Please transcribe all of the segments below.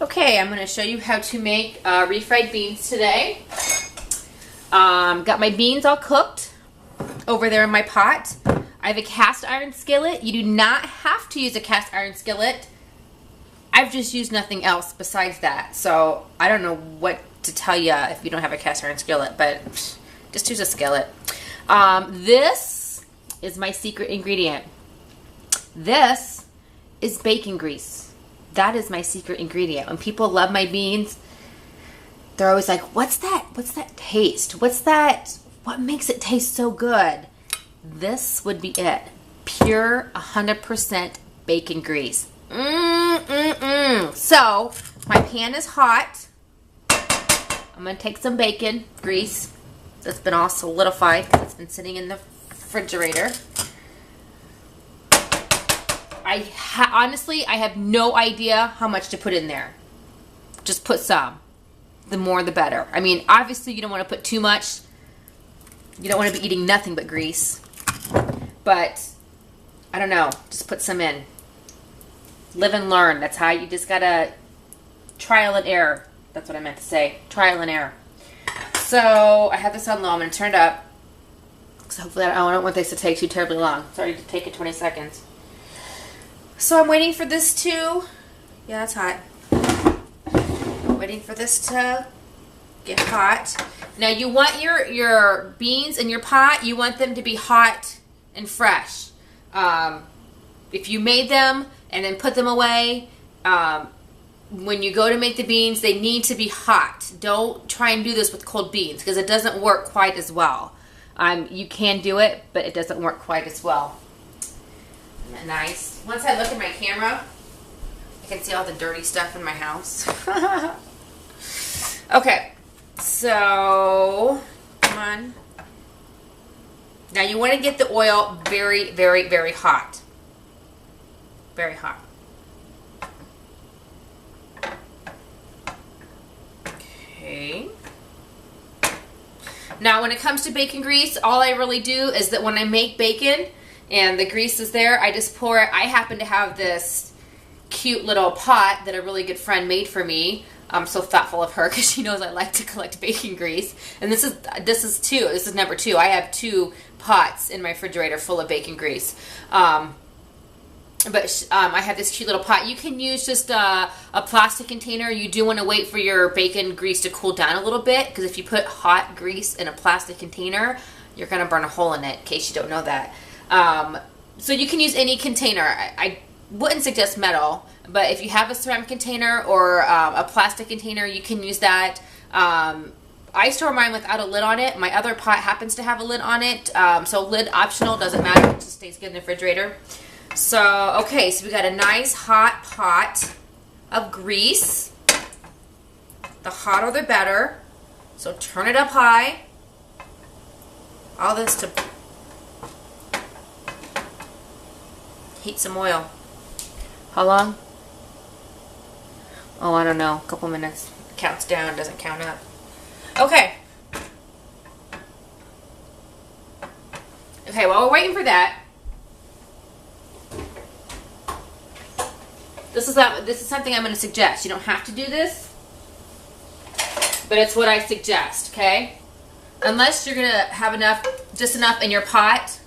Okay, I'm going to show you how to make refried beans today. Got my beans all cooked over there in my pot. I have a cast iron skillet. You do not have to use a cast iron skillet. I've just used nothing else besides that. So I don't know what to tell you if you don't have a cast iron skillet, but just use a skillet. This is my secret ingredient. This is bacon grease. That is my secret ingredient. When people love my beans, they're always like, what's that? What's that taste? What's that? What makes it taste so good? This would be it. Pure 100% bacon grease. So, my pan is hot. I'm going to take some bacon grease that's been all solidified because it's been sitting in the refrigerator. Honestly, I have no idea how much to put in there. Just put some. The more, the better. I mean, obviously, you don't want to put too much. You don't want to be eating nothing but grease. But, I don't know. Just put some in. Live and learn. That's how you just gotta trial and error. That's what I meant to say. Trial and error. So, I have this on low. I'm going to turn it up. Because hopefully, I don't want this to take too terribly long. Sorry to take it 20 seconds. So I'm waiting for this to, yeah, it's hot. Waiting for this to get hot. Now you want your beans in your pot, you want them to be hot and fresh. If you made them and then put them away, when you go to make the beans, they need to be hot. Don't try and do this with cold beans because it doesn't work quite as well. You can do it, but it doesn't work quite as well. Isn't that nice? Once I look at my camera, I can see all the dirty stuff in my house. Okay, so, come on. Now you want to get the oil very, very, very hot. Very hot. Okay. Now when it comes to bacon grease, all I really do is that when I make bacon, and the grease is there, I just pour it. I happen to have this cute little pot that a really good friend made for me. I'm so thoughtful of her because she knows I like to collect bacon grease. And this is number 2. I have 2 pots in my refrigerator full of bacon grease. I have this cute little pot. You can use just a plastic container. You do want to wait for your bacon grease to cool down a little bit because if you put hot grease in a plastic container, you're going to burn a hole in it, in case you don't know that. So you can use any container. I wouldn't suggest metal, but if you have a ceramic container or a plastic container, you can use that. I store mine without a lid on it. My other pot happens to have a lid on it, so lid optional, doesn't matter. It just stays good in the refrigerator. So, okay, so we got a nice hot pot of grease. The hotter the better. So turn it up high. All this to heat some oil. How long? Oh, I don't know. A couple minutes. Counts down, doesn't count up. Okay. Okay, while we're waiting for that, this is something I'm going to suggest. You don't have to do this, but it's what I suggest, okay? Unless you're going to have just enough in your pot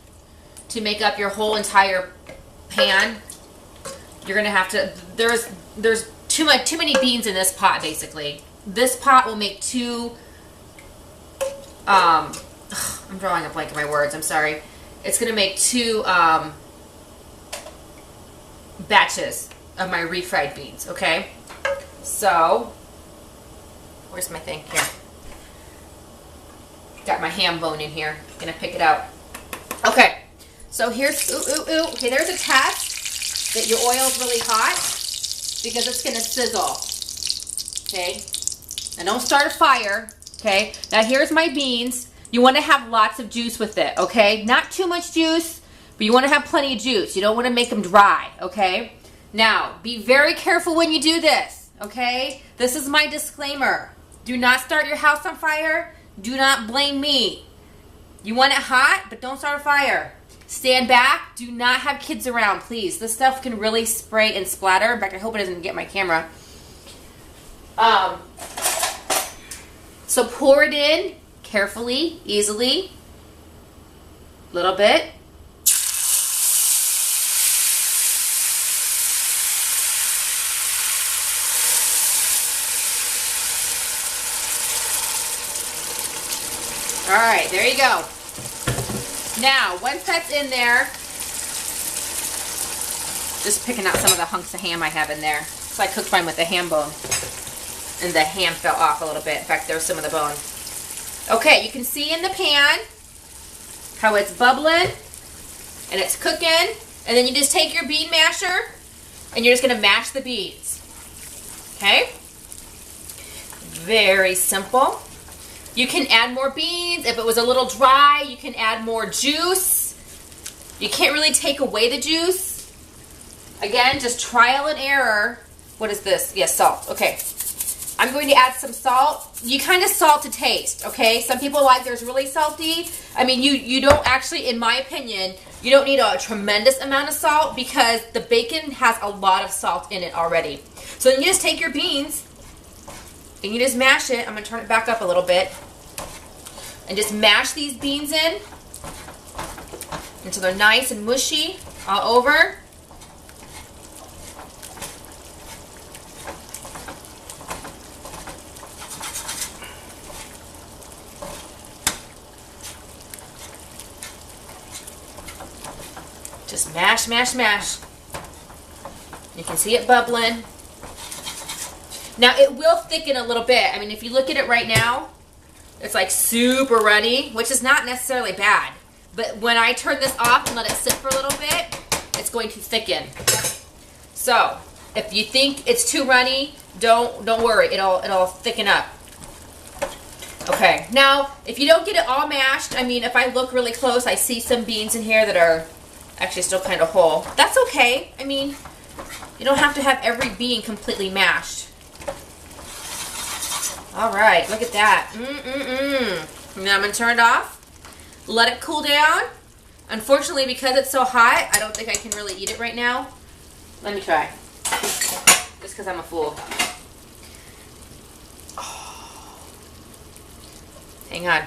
to make up your whole entire pan, you're gonna have to. There's too many beans in this pot. Basically, this pot will make 2. I'm drawing a blank in my words. I'm sorry. It's gonna make 2 batches of my refried beans. Okay. So, where's my thing? Here. Got my ham bone in here. Gonna pick it out. Okay. So here's, okay, there's a test that your oil is really hot because it's going to sizzle, okay? Now don't start a fire, okay? Now here's my beans. You want to have lots of juice with it, okay? Not too much juice, but you want to have plenty of juice. You don't want to make them dry, okay? Now, be very careful when you do this, okay? This is my disclaimer. Do not start your house on fire. Do not blame me. You want it hot, but don't start a fire. Stand back. Do not have kids around, please. This stuff can really spray and splatter. In fact, I hope it doesn't get my camera. So pour it in carefully, easily, a little bit. All right, there you go. Now, once that's in there, just picking out some of the hunks of ham I have in there. So I cooked mine with the ham bone, and the ham fell off a little bit. In fact, there's some of the bone. Okay, you can see in the pan how it's bubbling and it's cooking, and then you just take your bean masher and you're just gonna mash the beans. Okay? Very simple. You can add more beans. If it was a little dry, you can add more juice. You can't really take away the juice. Again, just trial and error. What is this? Yes, salt. Okay. I'm going to add some salt. You kind of salt to taste, okay? Some people like theirs really salty. I mean, you don't actually, in my opinion, you don't need a tremendous amount of salt because the bacon has a lot of salt in it already. So then you just take your beans and you just mash it. I'm going to turn it back up a little bit. And just mash these beans in until they're nice and mushy all over. Just mash, mash, mash. You can see it bubbling. Now it will thicken a little bit. I mean, if you look at it right now, it's like super runny, which is not necessarily bad. But when I turn this off and let it sit for a little bit, it's going to thicken. So if you think it's too runny, don't worry. It'll thicken up. Okay. Now, if you don't get it all mashed, I mean, if I look really close, I see some beans in here that are actually still kind of whole. That's okay. I mean, you don't have to have every bean completely mashed. All right, look at that. Now I'm going to turn it off. Let it cool down. Unfortunately, because it's so hot, I don't think I can really eat it right now. Let me try. Just because I'm a fool. Oh. Hang on.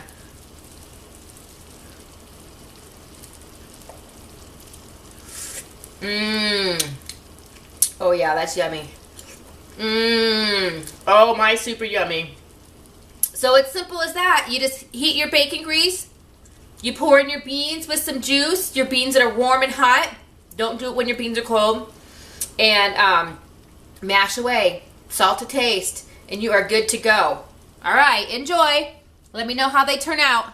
Oh yeah, that's yummy. Oh my, super yummy. So it's simple as that. You just heat your bacon grease. You pour in your beans with some juice. Your beans that are warm and hot. Don't do it when your beans are cold. And mash away. Salt to taste. And you are good to go. All right, enjoy. Let me know how they turn out.